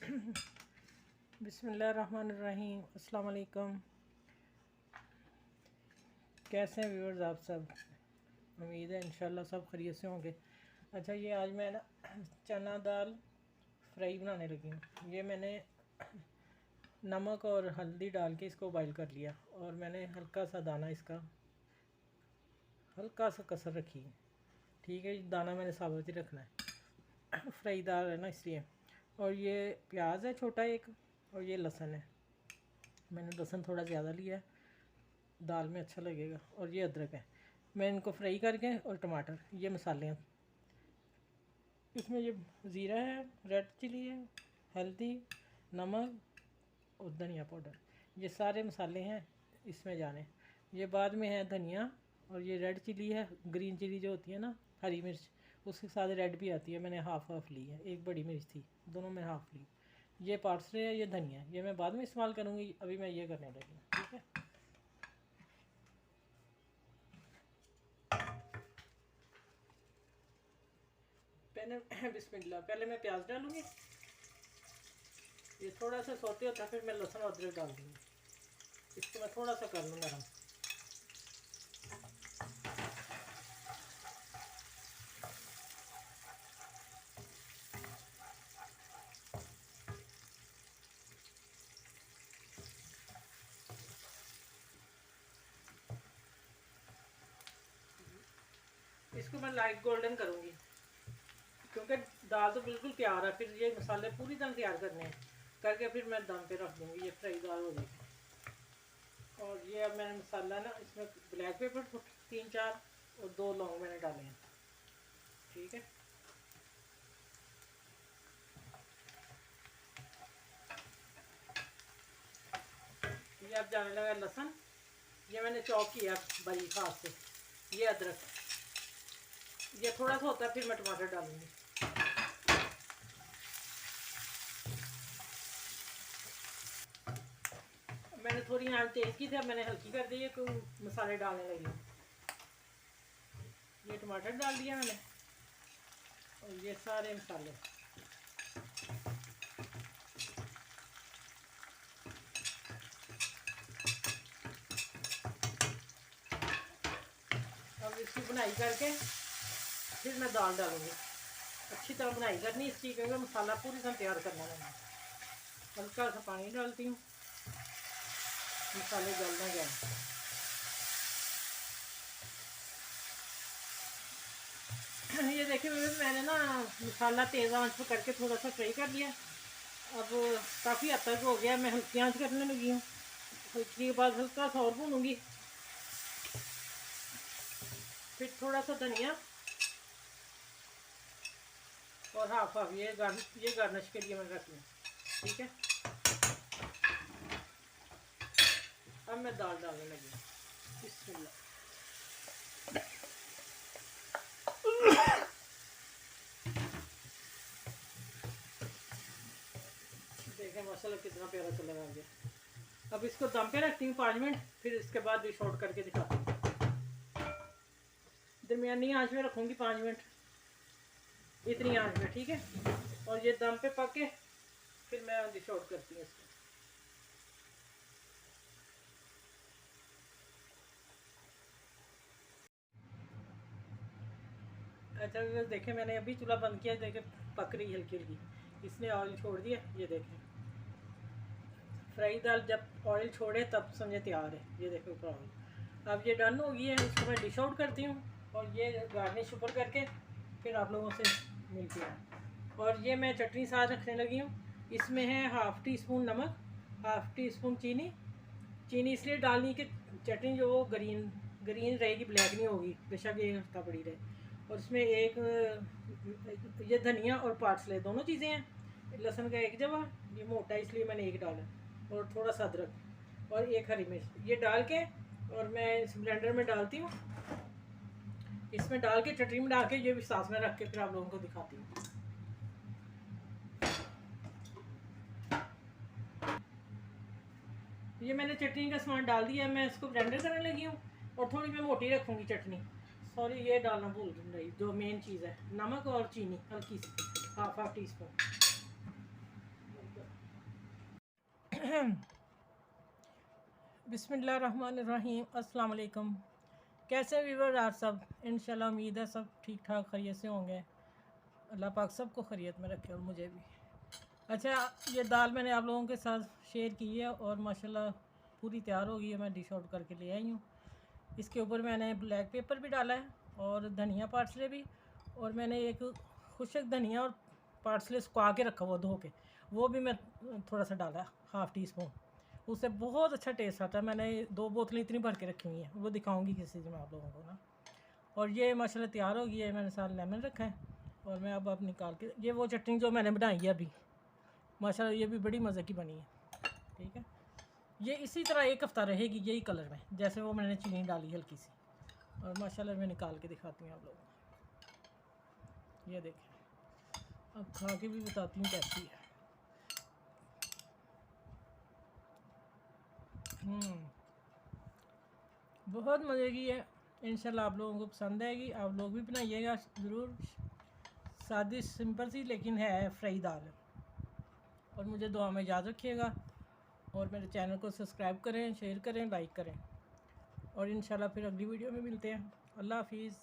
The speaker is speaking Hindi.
बिस्मिल्लाहिर्रहमानिर्रहीम। अस्सलाम वालेकुम। कैसे हैं व्यूअर्स आप सब? उम्मीद है इंशाल्लाह सब खैरियत से होंगे। अच्छा, ये आज मैं ना चना दाल फ्राई बनाने लगी हूँ। ये मैंने नमक और हल्दी डाल के इसको बॉईल कर लिया और मैंने हल्का सा दाना इसका हल्का सा कसर रखी है। ठीक है, दाना मैंने साबुत ही रखना है फ्राई दाल है ना इसलिए। और ये प्याज है छोटा एक, और ये लहसुन है। मैंने लहसुन थोड़ा ज़्यादा लिया है, दाल में अच्छा लगेगा। और ये अदरक है। मैं इनको फ्राई करके, और टमाटर, ये मसाले हैं इसमें। ये ज़ीरा है, रेड चिली है, हल्दी, नमक और धनिया पाउडर, ये सारे मसाले हैं इसमें जाने। ये बाद में है धनिया, और ये रेड चिली है, ग्रीन चिली जो होती है ना, हरी मिर्च, उसके साथ रेड भी आती है। मैंने हाफ़ ली है, एक बड़ी मिर्च थी, दोनों में हाफ़ ली। ये पार्सले है, ये धनिया, ये मैं बाद में इस्तेमाल करूँगी, अभी मैं ये करने लगी हूँ। ठीक है, पहले बिस्मिल्लाह, पहले मैं प्याज डालूँगी। ये थोड़ा सा सोते होता है, फिर मैं लहसुन और अदरक डाल दूँगी। इसको मैं थोड़ा सा कर लूँ नरम। इसको मैं लाइट गोल्डन करूँगी, क्योंकि दाल तो बिल्कुल तैयार है। फिर ये मसाले पूरी तरह तैयार करने हैं, करके फिर मैं दम पे रख दूँगी। ये फ्राई दाल हो जाएगी। और ये अब मैंने मसाला ना, इसमें ब्लैक पेपर 3-4 और 2 लौंग मैंने डाले हैं। ठीक है, ये अब जाने लगा लहसुन, ये मैंने चॉप किया बारीक हाथ से। ये अदरक, ये थोड़ा सा होता है, फिर मैं टमाटर डालूँगी। मैंने थोड़ी आँच तेज़ की थी, अब मैंने हल्की कर दी है, क्योंकि मसाले डालने लगी। ये टमाटर डाल दिया मैंने, और ये सारे मसाले। अब इसकी बुनाई करके फिर मैं दाल डालूँगी। अच्छी तरह बुनाई करनी इसकी, क्योंकि मसाला पूरी तरह तैयार करना है। मैंने हल्का सा पानी डालती हूँ, मसाले जलना जाए। ये देखिए मैंने ना मसाला तेज़ आंच पर करके थोड़ा सा फ्राई कर लिया। अब काफ़ी हद तक हो गया, मैं हल्की आंच करने लगी हूँ। हल्की के बाद हल्का सा और भूनूँगी। फिर थोड़ा सा धनिया, और हाफ ये गार्निश के लिए मैं रख लूँ। ठीक है, अब मैं दाल डालने लगी। बिस्मिल्लाह। देखें माशाल्लाह कितना प्यारा कलर आ गया। अब इसको दम पे रखती हूँ 5 मिनट, फिर इसके बाद डिश आउट करके दिखाती हूँ। दरमियानी आंच में रखूँगी 5 मिनट, इतनी आंच में। ठीक है, और ये दम पे पके, फिर मैं डिश आउट करती हूँ इसको। अच्छा देखें, मैंने अभी चूल्हा बंद किया, देखें पक रही हल्की हल्की, इसने ऑयल छोड़ दिया। ये देखें, फ्राई दाल जब ऑयल छोड़े तब समझे तैयार है। ये देखो ऊपर ऑयल, अब ये डन हो गई है। इसको मैं डिश आउट करती हूँ, और ये गार्निश ऊपर करके फिर आप लोगों से मिलती हूँ। और ये मैं चटनी साथ रखने लगी हूँ। इसमें है हाफ़ टी स्पून नमक, हाफ़ टी स्पून चीनी। चीनी इसलिए डालनी कि चटनी जो वो ग्रीन ग्रीन रहेगी, ब्लैक नहीं होगी, बेशक एक हफ्ता पड़ी रहे। और इसमें ये धनिया और पार्सले दोनों चीज़ें हैं। लहसुन का एक जवा, ये मोटा इसलिए मैंने एक डाला, और थोड़ा सा अदरक और एक हरी मिर्च, ये डाल के और मैं इस ब्लेंडर में डालती हूँ। इसमें डाल के चटनी में डाल के ये भी साथ में रख के फिर आप लोगों को दिखाती हूँ। ये मैंने चटनी का सामान डाल दिया, मैं इसको ब्लेंडर करने लगी हूँ। और थोड़ी मैं मोटी रखूँगी चटनी। सॉरी, ये डालना भूल रही, जो मेन चीज़ है, नमक और चीनी हल्की सी, हाफ टी स्पून। बिस्मिल्लाहिर्रहमानिर्रहीम, अस्सलाम वालेकुम। कैसे व्यूवर आप सब? इंशाल्लाह उम्मीद है सब ठीक ठाक खैरियत से होंगे। अल्लाह पाक सबको खैरियत में रखे और मुझे भी। अच्छा, ये दाल मैंने आप लोगों के साथ शेयर की है और माशाल्लाह पूरी तैयार हो गई है। मैं डिश आउट करके ले आई हूँ। इसके ऊपर मैंने ब्लैक पेपर भी डाला है और धनिया पार्सले भी, और मैंने एक खुशक धनिया और पार्सले सुखा के रखा हुआ धो के, वो भी मैं थोड़ा सा डाला, हाफ़ टी स्पून। उससे बहुत अच्छा टेस्ट आता है। मैंने 2 बोतलें इतनी भर के रखी हुई हैं, वो दिखाऊंगी किसी दिन आप लोगों को ना। और ये माशाल्लाह तैयार हो गई है। मैंने साथ लेमन रखा है और मैं अब निकाल के, ये वो चटनी जो मैंने बनाई है अभी, माशाल्लाह ये भी बड़ी मज़े की बनी है। ठीक है, ये इसी तरह 1 हफ़्ता रहेगी यही कलर में, जैसे वो मैंने चीनी डाली हल्की सी। और माशाल्लाह मैं निकाल के दिखाती हूँ आप लोगों को। ये देखें, अब खा के भी बताती हूँ कैसी है। बहुत मज़े की है। इंशाल्लाह आप लोगों को पसंद आएगी। आप लोग भी बनाइएगा ज़रूर। सादी सिंपल सी लेकिन है फ्राई दाल। और मुझे दुआ में याद रखिएगा और मेरे चैनल को सब्सक्राइब करें, शेयर करें, लाइक करें। और इंशाल्लाह फिर अगली वीडियो में मिलते हैं। अल्लाह हाफिज़।